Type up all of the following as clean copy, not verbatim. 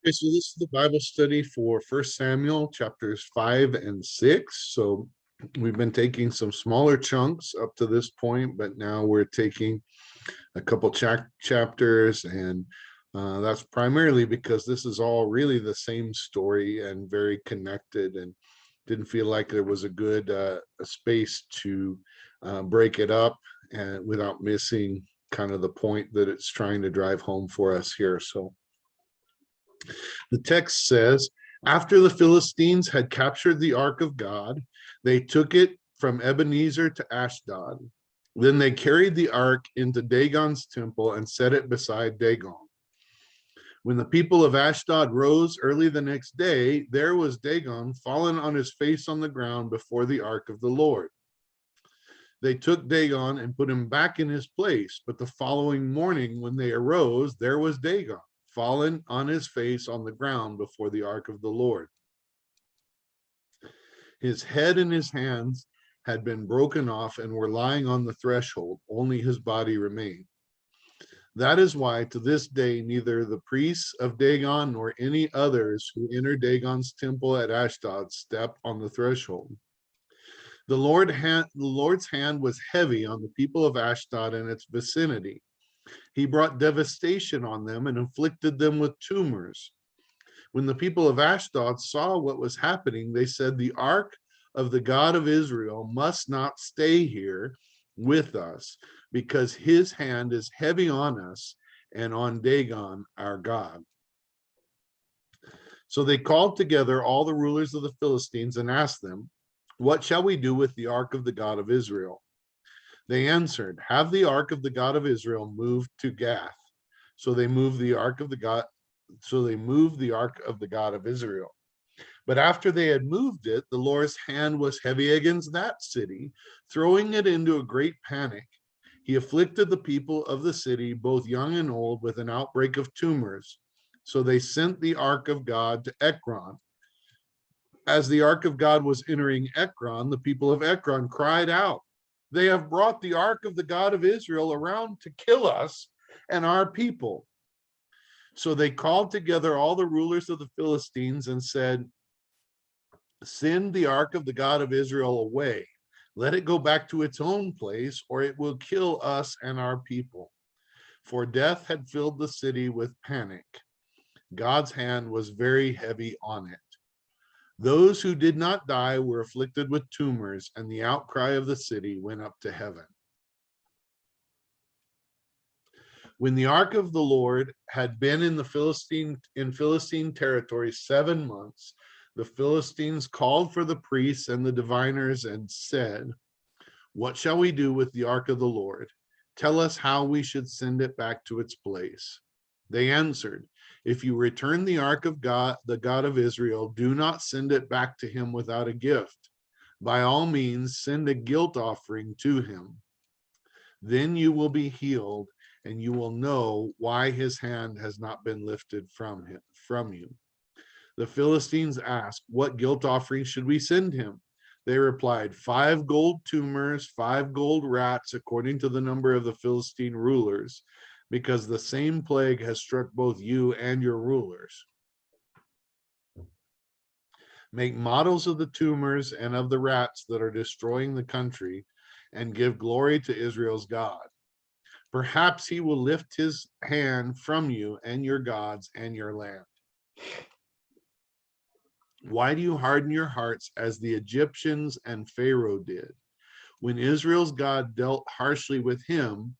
Okay, so this is the Bible study for First Samuel chapters 5 and 6. So we've been taking some smaller chunks up to this point, but now we're taking a couple chapters, and that's primarily because this is all really the same story and very connected, and didn't feel like there was a good a space to break it up and without missing kind of the point that it's trying to drive home for us here. So the text says, after the Philistines had captured the ark of God, they took it from Ebenezer to Ashdod. Then they carried the ark into Dagon's temple and set it beside Dagon. When the people of Ashdod rose early the next day, there was Dagon fallen on his face on the ground before the ark of the Lord. They took Dagon and put him back in his place, but the following morning when they arose, there was Dagon fallen on his face on the ground before the ark of the Lord. His head and his hands had been broken off and were lying on the threshold. Only his body remained. That is why to this day neither the priests of Dagon nor any others who enter Dagon's temple at Ashdod step on the threshold. The Lord's hand was heavy on the people of Ashdod and its vicinity. He brought devastation on them and inflicted them with tumors. When the people of Ashdod saw what was happening, they said, the ark of the God of Israel must not stay here with us, because his hand is heavy on us and on Dagon, our God. So they called together all the rulers of the Philistines and asked them, what shall we do with the ark of the God of Israel? They answered, have the ark of the God of Israel moved to Gath. So they moved the ark of the God of Israel. But after they had moved it, the Lord's hand was heavy against that city, throwing it into a great panic. He afflicted the people of the city, both young and old, with an outbreak of tumors. So they sent the ark of God to Ekron. As the ark of God was entering Ekron, the people of Ekron cried out, they have brought the ark of the God of Israel around to kill us and our people. So they called together all the rulers of the Philistines and said, send the ark of the God of Israel away. Let it go back to its own place, or it will kill us and our people. For death had filled the city with panic. God's hand was very heavy on it. Those who did not die were afflicted with tumors, and the outcry of the city went up to heaven. When the ark of the Lord had been in Philistine territory 7 months, the Philistines called for the priests and the diviners and said, what shall we do with the ark of the Lord? Tell us how we should send it back to its place. They answered, if you return the ark of God, the God of Israel, do not send it back to him without a gift. By all means, send a guilt offering to him. Then you will be healed, and you will know why his hand has not been lifted from you. The Philistines asked, what guilt offering should we send him? They replied, 5 gold tumors, 5 gold rats, according to the number of the Philistine rulers, because the same plague has struck both you and your rulers. Make models of the tumors and of the rats that are destroying the country, and give glory to Israel's God. Perhaps he will lift his hand from you and your gods and your land. Why do you harden your hearts as the Egyptians and Pharaoh did? When Israel's God dealt harshly with them,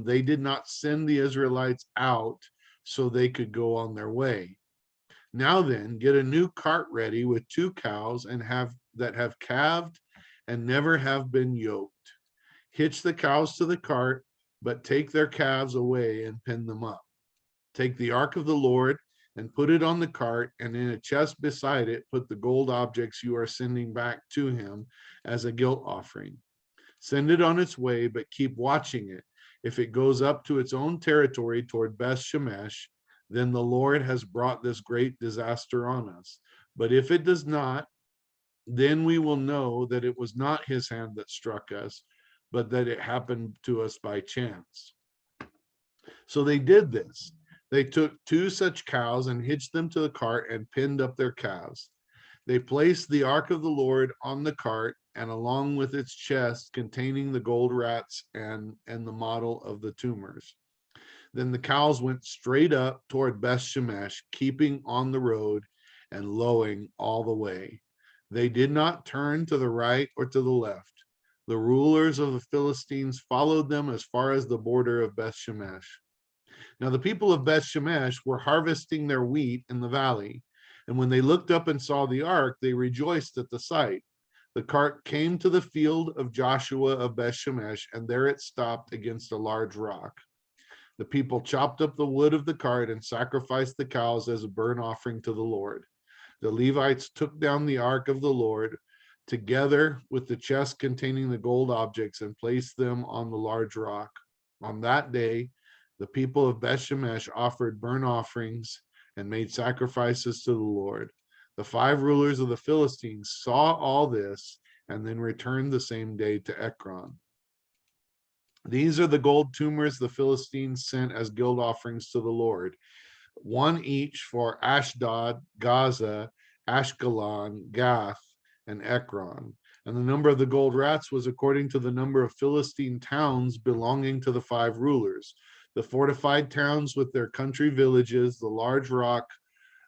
they did not send the Israelites out so they could go on their way. Now then, get a new cart ready with 2 cows and have calved and never have been yoked. Hitch the cows to the cart, but take their calves away and pin them up. Take the ark of the Lord and put it on the cart, and in a chest beside it put the gold objects you are sending back to him as a guilt offering. Send it on its way, but keep watching it. If it goes up to its own territory toward Beth Shemesh, then the Lord has brought this great disaster on us. But if it does not, then we will know that it was not his hand that struck us, but that it happened to us by chance. So they did this. They took 2 such cows and hitched them to the cart and pinned up their calves. They placed the ark of the Lord on the cart, and along with its chest containing the gold rats and the model of the tumors. Then the cows went straight up toward Beth Shemesh, keeping on the road and lowing all the way. They did not turn to the right or to the left. The rulers of the Philistines followed them as far as the border of Beth Shemesh. Now the people of Beth Shemesh were harvesting their wheat in the valley, and when they looked up and saw the ark, they rejoiced at the sight. The cart came to the field of Joshua of Beth Shemesh, and there it stopped against a large rock. The people chopped up the wood of the cart and sacrificed the cows as a burnt offering to the Lord. The Levites took down the ark of the Lord together with the chest containing the gold objects and placed them on the large rock. On that day, the people of Beth Shemesh offered burnt offerings and made sacrifices to the Lord. The 5 rulers of the Philistines saw all this and then returned the same day to Ekron. These are the gold tumors the Philistines sent as guilt offerings to the Lord, 1 each for Ashdod, Gaza, Ashkelon, Gath, and Ekron. And the number of the gold rats was according to the number of Philistine towns belonging to the 5 rulers. The fortified towns with their country villages, the large rock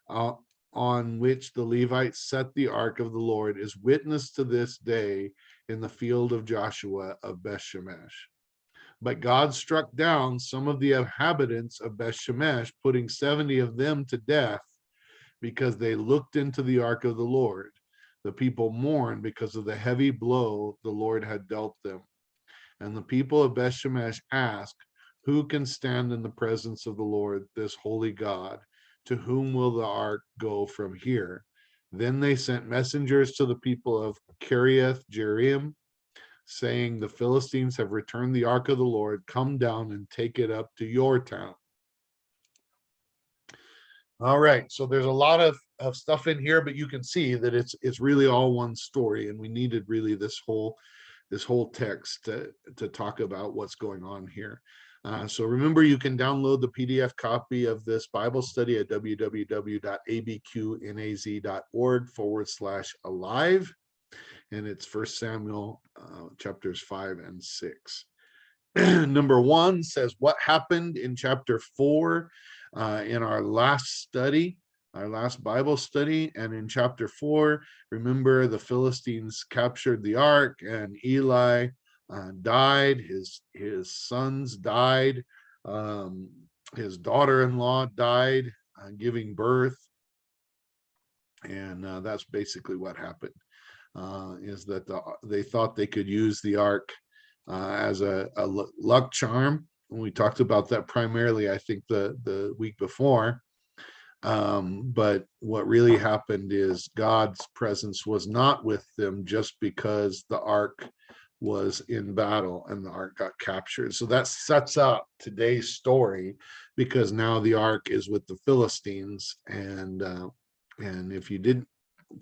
on which the Levites set the ark of the Lord is witness to this day in the field of Joshua of Beth Shemesh. But God struck down some of the inhabitants of Beth Shemesh, putting 70 of them to death because they looked into the ark of the Lord. The people mourned because of the heavy blow the Lord had dealt them. And the people of Beth Shemesh asked, who can stand in the presence of the Lord, this holy God? To whom will the ark go from here? Then they sent messengers to the people of Kiriath Jearim, saying, the Philistines have returned the ark of the Lord. Come down and take it up to your town. All right, so there's a lot of stuff in here, but you can see that it's really all one story, and we needed really this whole text to talk about what's going on here. So remember, you can download the PDF copy of this Bible study at www.abqnaz.org/alive. And it's 1 Samuel chapters 5 and 6. Number 1 says what happened in chapter 4 in our last study, our last Bible study. And in chapter 4, remember the Philistines captured the ark, and Eli died. His sons died. His daughter-in-law died, giving birth. And that's basically what happened. Is that they thought they could use the ark as a luck charm. And we talked about that primarily, I think, the week before. But what really happened is God's presence was not with them just because the ark was in battle and the ark got captured. So that sets up today's story, because now the ark is with the Philistines. And if you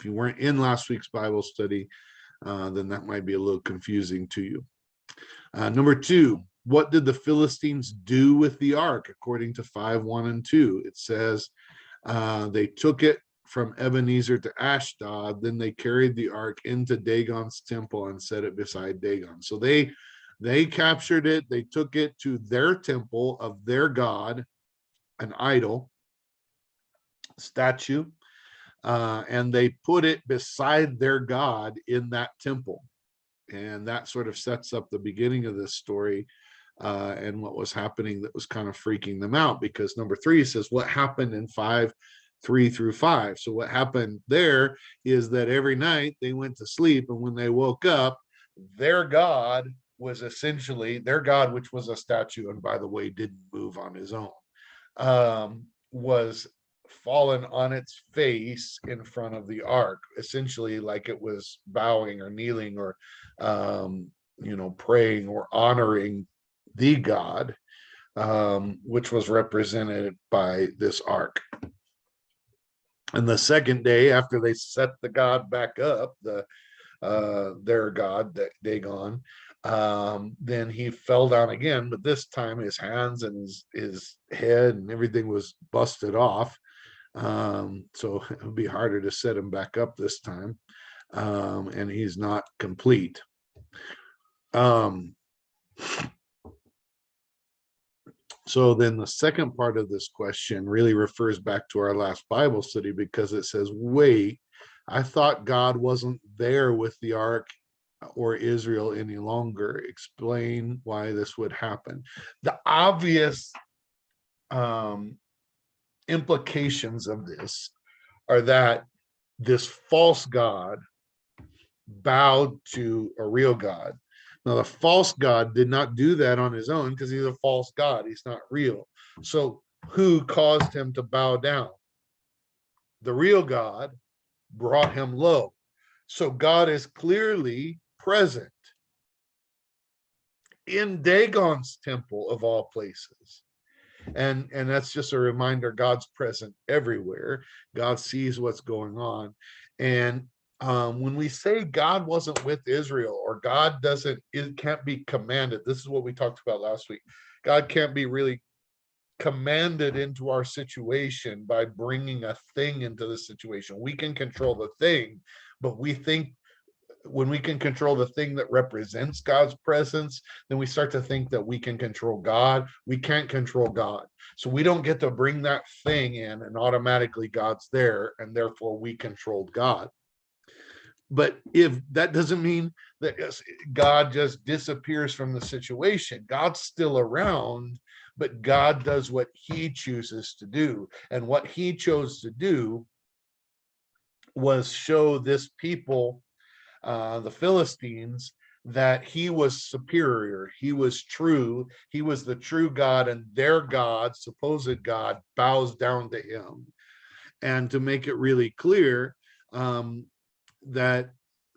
weren't in last week's Bible study, then that might be a little confusing to you. Number 2, what did the Philistines do with the ark? According to 5:1 and 2, it says they took it from Ebenezer to Ashdod. Then they carried the ark into Dagon's temple and set it beside Dagon. So they captured it. They took it to their temple of their god, an idol statue. And they put it beside their God in that temple. And that sort of sets up the beginning of this story and what was happening that was kind of freaking them out, because number 3 says what happened in 5:3-5. So what happened there is that every night they went to sleep, and when they woke up, their God was essentially their God, which was a statue, and by the way, didn't move on his own, was fallen on its face in front of the ark, essentially like it was bowing or kneeling or praying or honoring the God, which was represented by this ark. And the second day after they set the God back up, their God, Dagon, Then he fell down again, but this time his hands and his head and everything was busted off. So it would be harder to set him back up this time. And he's not complete. Um, so then the second part of this question really refers back to our last Bible study, because it says, wait, I thought God wasn't there with the ark or Israel any longer. Explain why this would happen. The obvious implications of this are that this false God bowed to a real God. Now, the false God did not do that on his own, because he's a false God. He's not real. So who caused him to bow down? The real God brought him low. So God is clearly present in Dagon's temple, of all places. And that's just a reminder, God's present everywhere. God sees what's going on. And when we say God wasn't with Israel, or God doesn't, it can't be commanded. This is what we talked about last week. God can't be really commanded into our situation by bringing a thing into the situation. We can control the thing, but we think when we can control the thing that represents God's presence, then we start to think that we can control God. We can't control God. So we don't get to bring that thing in and automatically God's there, and therefore we controlled God. But if that doesn't mean that God just disappears from the situation, God's still around, but God does what he chooses to do. And what he chose to do was show this people, the Philistines, that he was superior, he was true, he was the true God, and their God, supposed God, bows down to him. And to make it really clear, that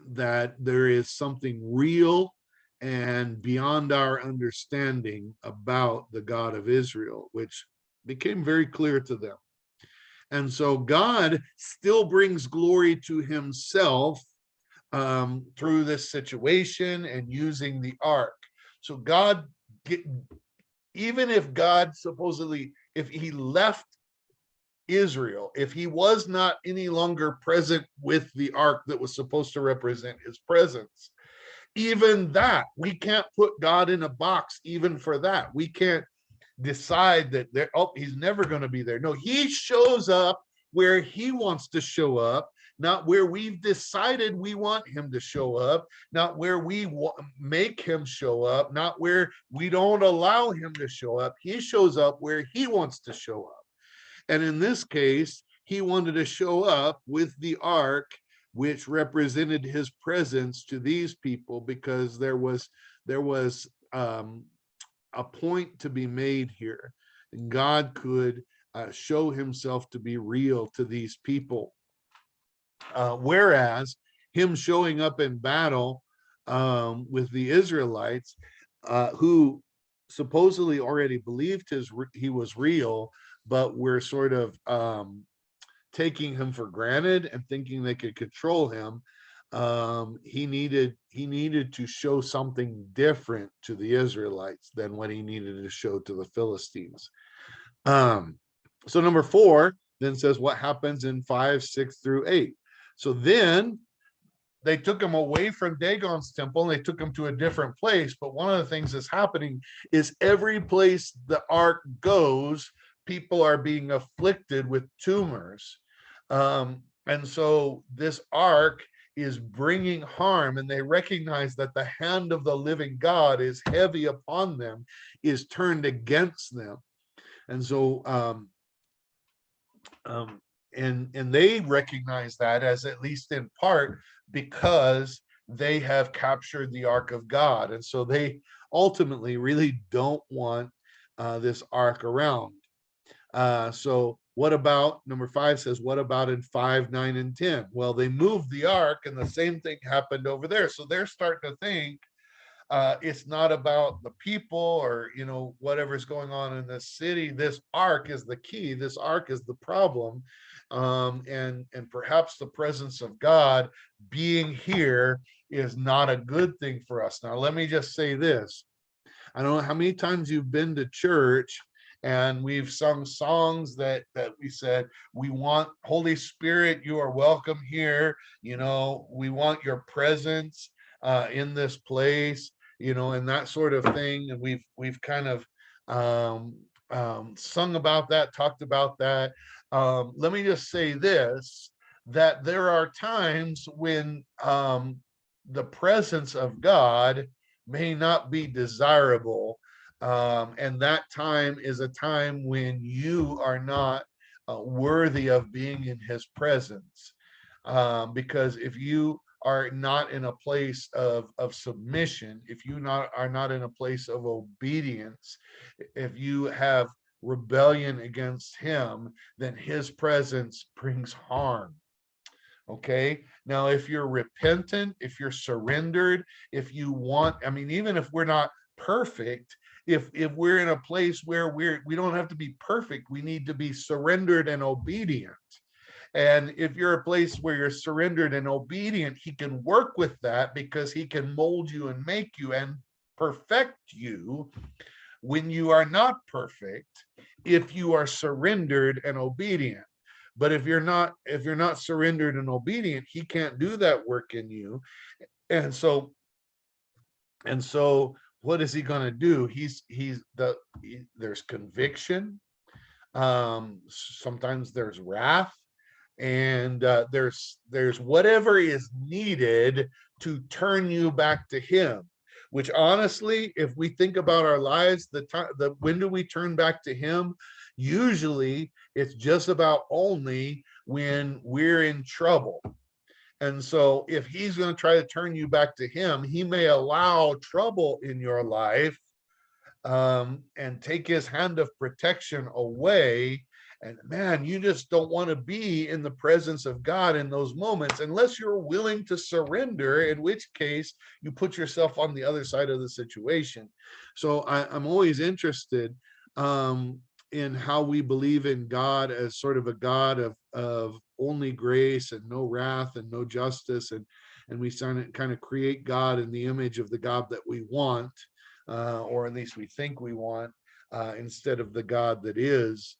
there is something real and beyond our understanding about the God of Israel, which became very clear to them. And so God still brings glory to himself through this situation and using the ark. So God, even if God supposedly, if he left Israel, if he was not any longer present with the ark that was supposed to represent his presence, even that, we can't put God in a box even for that. We can't decide that he's never going to be there. No, he shows up where he wants to show up, not where we've decided we want him to show up, not where we make him show up, not where we don't allow him to show up. He shows up where he wants to show up. And in this case, he wanted to show up with the ark, which represented his presence to these people, because there was a point to be made here. And God could show himself to be real to these people. Whereas him showing up in battle with the Israelites, who supposedly already believed he was real, but were sort of taking him for granted and thinking they could control him. He needed to show something different to the Israelites than what he needed to show to the Philistines. So number 4 then says what happens in 5, 6 through 8. So then they took him away from Dagon's temple and they took him to a different place. But one of the things that's happening is every place the ark goes, people are being afflicted with tumors. And so this ark is bringing harm, and they recognize that the hand of the living God is heavy upon them, is turned against them. And so and they recognize that, as at least in part because they have captured the ark of God. And so they ultimately really don't want this ark around. So what about, number 5 says, what about in 5, 9, and 10? Well, they moved the ark and the same thing happened over there. So they're starting to think, it's not about the people or, whatever's going on in this city. This ark is the key. This ark is the problem. And perhaps the presence of God being here is not a good thing for us. Now, let me just say this. I don't know how many times you've been to church and we've sung songs that we said, we want Holy Spirit, you are welcome here. We want your presence in this place, and that sort of thing. And we've kind of sung about that, talked about that. Let me just say this, that there are times when the presence of God may not be desirable. And that time is a time when you are not worthy of being in his presence. Because if you are not in a place of submission, if you are not in a place of obedience, if you have rebellion against him, then his presence brings harm. Okay. Now, if you're repentant, if you're surrendered, if you want, even if we're not perfect, if we're in a place where we don't have to be perfect, we need to be surrendered and obedient. And if you're a place where you're surrendered and obedient, he can work with that because he can mold you and make you and perfect you when you are not perfect, if you are surrendered and obedient. But if you're not surrendered and obedient, he can't do that work in you. And so what is he going to do? There's conviction. Sometimes there's wrath, and there's whatever is needed to turn you back to him. Which honestly, if we think about our lives, when do we turn back to him? Usually it's just about only when we're in trouble. And so if he's going to try to turn you back to him, he may allow trouble in your life, and take his hand of protection away. And man, you just don't want to be in the presence of God in those moments unless you're willing to surrender, in which case you put yourself on the other side of the situation. So I'm always interested in how we believe in God as sort of a God of only grace and no wrath and no justice. And we kind of create God in the image of the God that we want, or at least we think we want, instead of the God that is.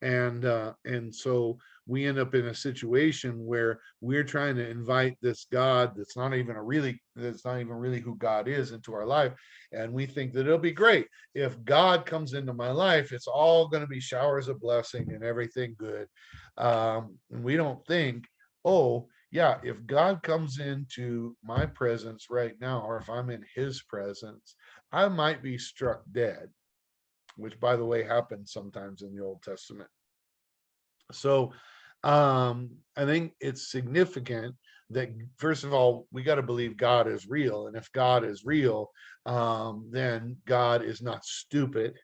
And so we end up in a situation where we're trying to invite this God that's not even really who God is into our life. And we think that it'll be great. If God comes into my life, it's all going to be showers of blessing and everything good. And we don't think, oh, yeah, if God comes into my presence right now, or if I'm in his presence, I might be struck dead, which, by the way, happens sometimes in the Old Testament. So I think it's significant that, first of all, we got to believe God is real. And if God is real, then God is not stupid,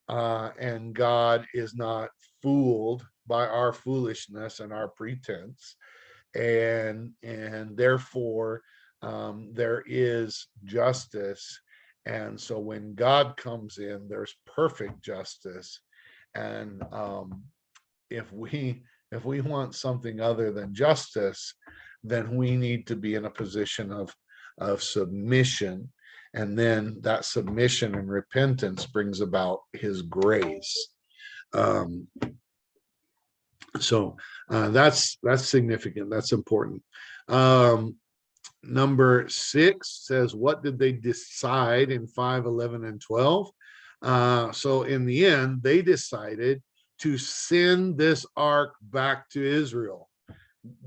and God is not fooled by our foolishness and our pretense. And therefore there is justice. And so when God comes in, there's perfect justice. And if we want something other than justice, then we need to be in a position of submission. And then that submission and repentance brings about his grace. So that's significant. That's important. Number 6 says, what did they decide in 5, 11, and 12? So in the end, they decided to send this ark back to Israel.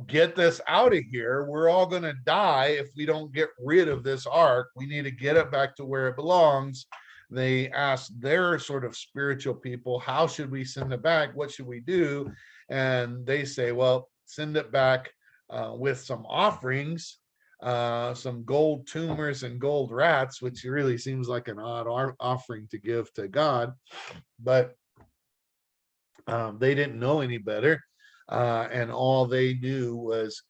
Get this out of here. We're all going to die if we don't get rid of this ark. We need to get it back to where it belongs. They asked their sort of spiritual people, how should we send it back? What should we do? And they say, well, send it back with some offerings, some gold tumors and gold rats, which really seems like an odd offering to give to God. But they didn't know any better. And all they knew was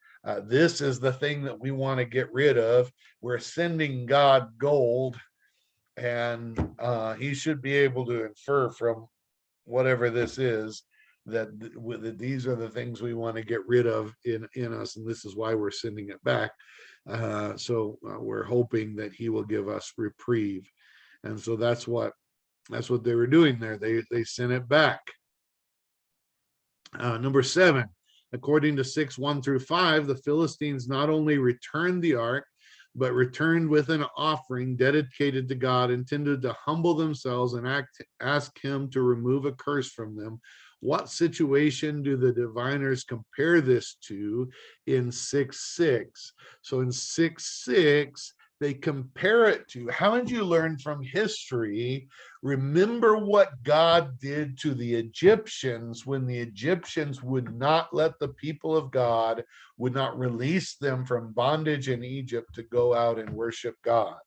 This is the thing that we want to get rid of. We're sending God gold, and he should be able to infer from whatever this is that these are the things we want to get rid of in us, and this is why we're sending it back. So we're hoping that he will give us reprieve, and so that's what they were doing there. They sent it back. Number 7, according to 6:1-5, the Philistines not only returned the ark, but returned with an offering dedicated to God, intended to humble themselves and ask him to remove a curse from them. What situation do the diviners compare this to in 6:6? So in 6:6, they compare it to, haven't you learned from history? Remember what God did to the Egyptians when the Egyptians would not let the people of God, would not release them from bondage in Egypt to go out and worship God.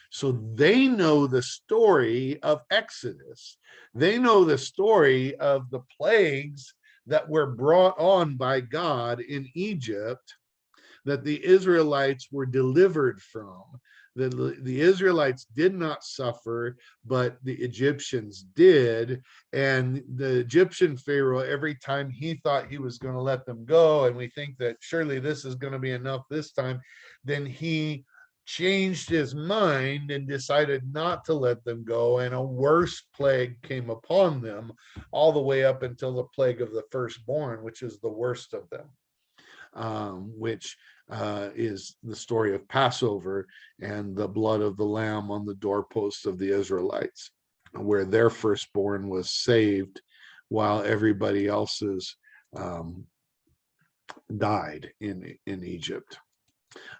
So they know the story of Exodus. They know the story of the plagues that were brought on by God in Egypt, that the Israelites were delivered from. The Israelites did not suffer, but the Egyptians did. And the Egyptian Pharaoh, every time he thought he was going to let them go, and we think that surely this is going to be enough this time, then he changed his mind and decided not to let them go, and a worse plague came upon them, all the way up until the plague of the firstborn, which is the worst of them. Which is the story of Passover and the blood of the lamb on the doorposts of the Israelites, where their firstborn was saved while everybody else's died in Egypt.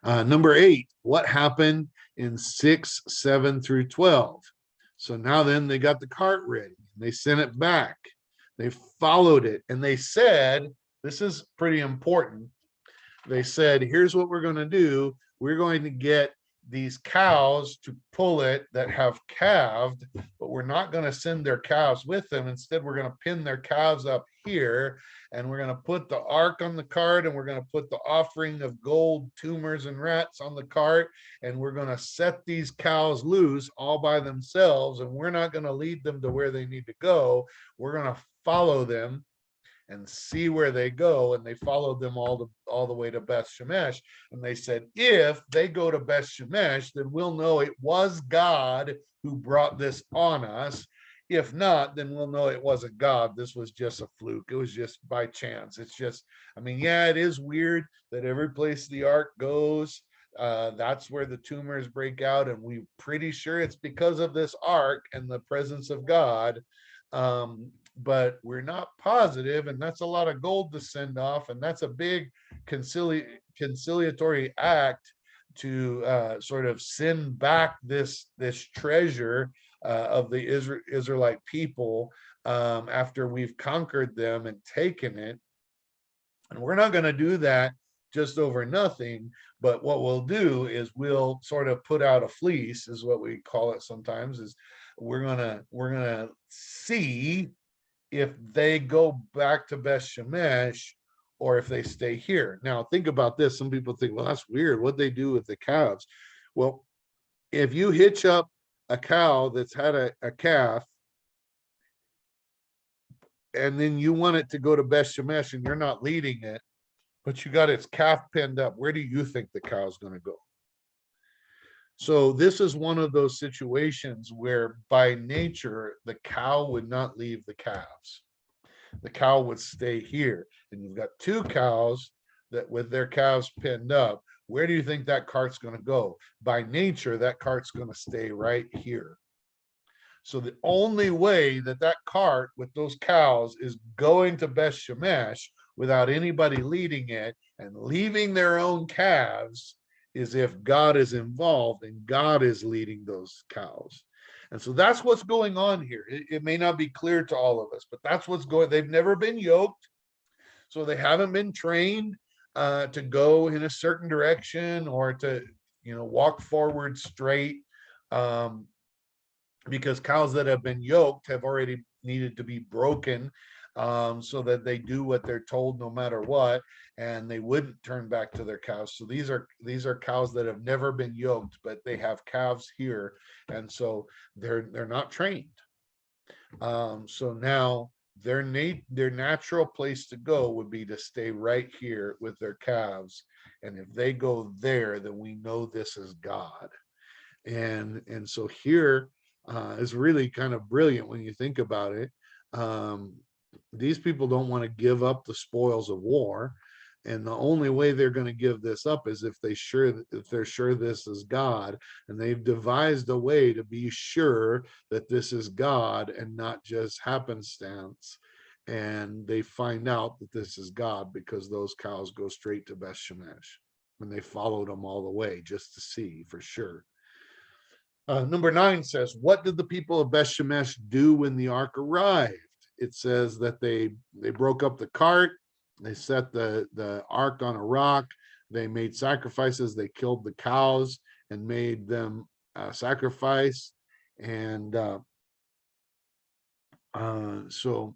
Number 8, what happened in 6:7-12? So now then they got the cart ready. They sent it back. They followed it, and they said, this is pretty important. They said, here's what we're going to do. We're going to get these cows to pull it that have calved, but we're not going to send their calves with them. Instead, we're going to pin their calves up here, and we're going to put the ark on the cart, and we're going to put the offering of gold, tumors, and rats on the cart, and we're going to set these cows loose all by themselves, and we're not going to lead them to where they need to go. We're going to follow them and see where they go. And they followed them all the way to Beth Shemesh. And they said, if they go to Beth Shemesh, then we'll know it was God who brought this on us. If not, then we'll know it wasn't God. This was just a fluke. It was just by chance. It's just, I mean, yeah, it is weird that every place the ark goes, that's where the tumors break out. And we're pretty sure it's because of this ark and the presence of God. But we're not positive, and that's a lot of gold to send off, and that's a big conciliatory act to sort of send back this treasure of the Israelite people after we've conquered them and taken it. And we're not going to do that just over nothing, but what we'll do is we'll sort of put out a fleece, is what we call it sometimes, is we're gonna see if they go back to Beth Shemesh or if they stay here. Now, think about this. Some people think, well, that's weird. What'd they do with the calves? Well, if you hitch up a cow that's had a calf, and then you want it to go to Beth Shemesh and you're not leading it, but you got its calf pinned up, where do you think the cow's going to go? So this is one of those situations where by nature, the cow would not leave the calves. The cow would stay here. And you've got two cows that with their calves pinned up. Where do you think that cart's going to go? By nature, that cart's going to stay right here. So the only way that that cart with those cows is going to Beth Shemesh without anybody leading it and leaving their own calves is if God is involved and God is leading those cows. And so that's what's going on here. It may not be clear to all of us, but that's what's going. They've never been yoked, so they haven't been trained to go in a certain direction or to, walk forward straight. Because cows that have been yoked have already needed to be broken so that they do what they're told no matter what, and they wouldn't turn back to their cows. So these are cows that have never been yoked, but they have calves here, and so they're not trained. So now their natural place to go would be to stay right here with their calves, and if they go there, then we know this is God. And so here is really kind of brilliant when you think about it. Um, these people don't want to give up the spoils of war, and the only way they're going to give this up is if they're sure this is God, and they've devised a way to be sure that this is God and not just happenstance. And they find out that this is God because those cows go straight to Beth Shemesh, and they followed them all the way just to see for sure. Number 9 says, what did the people of Beth Shemesh do when the ark arrived? It says that they broke up the cart, they set the ark on a rock, they made sacrifices, they killed the cows and made them sacrifice. And so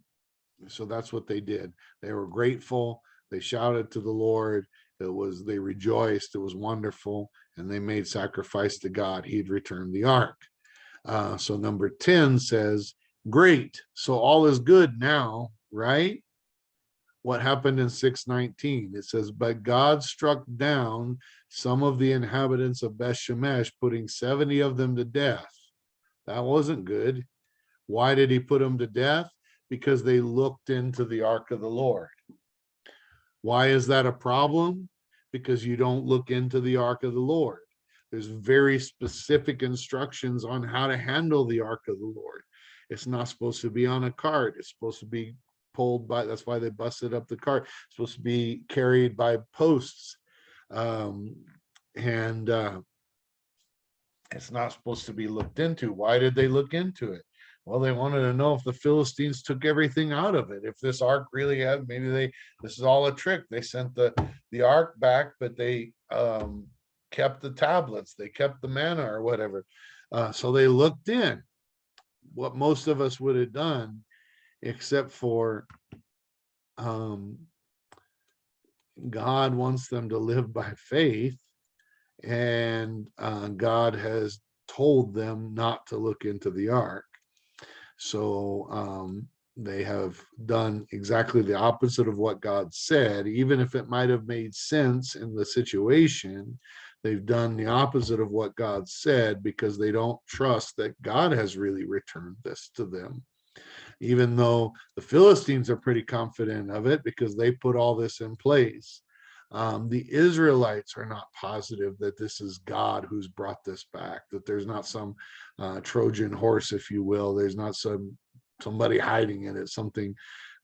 that's what they did. They were grateful, they shouted to the Lord, they rejoiced, it was wonderful, and they made sacrifice to God. He'd returned the ark. So number 10 says, great, so all is good now, right? What happened in 6:19? It says, but God struck down some of the inhabitants of Beth Shemesh, putting 70 of them to death. That wasn't good. Why did he put them to death? Because they looked into the ark of the Lord. Why is that a problem? Because you don't look into the ark of the Lord. There's very specific instructions on how to handle the ark of the Lord. It's not supposed to be on a cart. It's supposed to be pulled by, that's why they busted up the cart. It's supposed to be carried by posts. And it's not supposed to be looked into. Why did they look into it? Well, they wanted to know if the Philistines took everything out of it. If this ark really had, this is all a trick. They sent the ark back, but they kept the tablets, they kept the manna or whatever. So they looked in. What most of us would have done, except for God wants them to live by faith, and God has told them not to look into the ark. So they have done exactly the opposite of what God said, even if it might have made sense in the situation. They've done the opposite of what God said because they don't trust that God has really returned this to them. Even though the Philistines are pretty confident of it because they put all this in place. The Israelites are not positive that this is God who's brought this back, that there's not some Trojan horse, if you will. There's not somebody hiding in it, something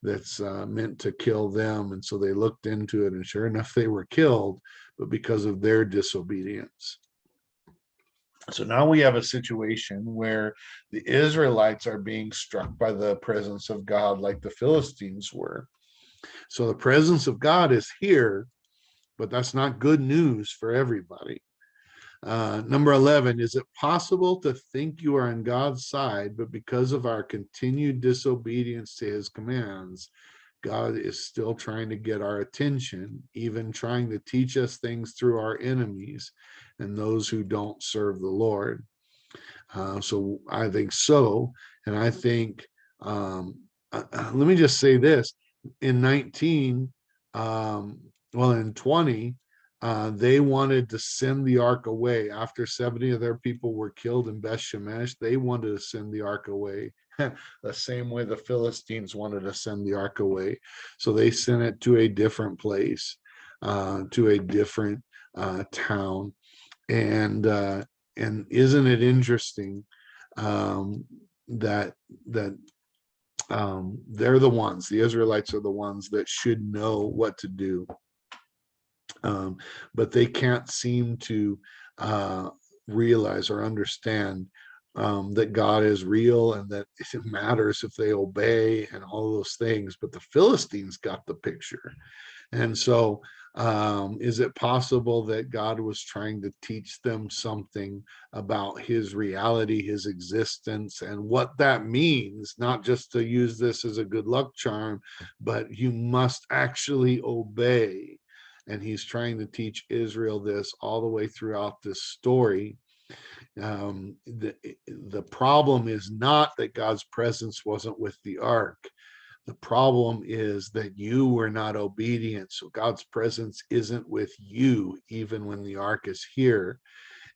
that's meant to kill them. And so they looked into it, and sure enough, they were killed, but because of their disobedience. So now we have a situation where the Israelites are being struck by the presence of God like the Philistines were. So the presence of God is here, but that's not good news for everybody. Number 11, is it possible to think you are on God's side, but because of our continued disobedience to his commands, God is still trying to get our attention, even trying to teach us things through our enemies and those who don't serve the Lord? So I think so. And I think, let me just say this, in 19, in 20, they wanted to send the ark away. After 70 of their people were killed in Beth Shemesh, they wanted to send the ark away the same way the Philistines wanted to send the ark away. So they sent it to a different place, to a different town. And isn't it interesting that they're the Israelites are the ones that should know what to do, but they can't seem to realize or understand that God is real and that it matters if they obey and all those things. But the Philistines got the picture. And so, is it possible that God was trying to teach them something about his reality, his existence, and what that means? Not just to use this as a good luck charm, but you must actually obey. And he's trying to teach Israel this all the way throughout this story. The problem is not that God's presence wasn't with the ark. The problem is that you were not obedient. So God's presence isn't with you, even when the ark is here.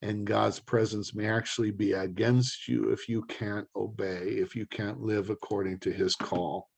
And God's presence may actually be against you if you can't obey, if you can't live according to his call.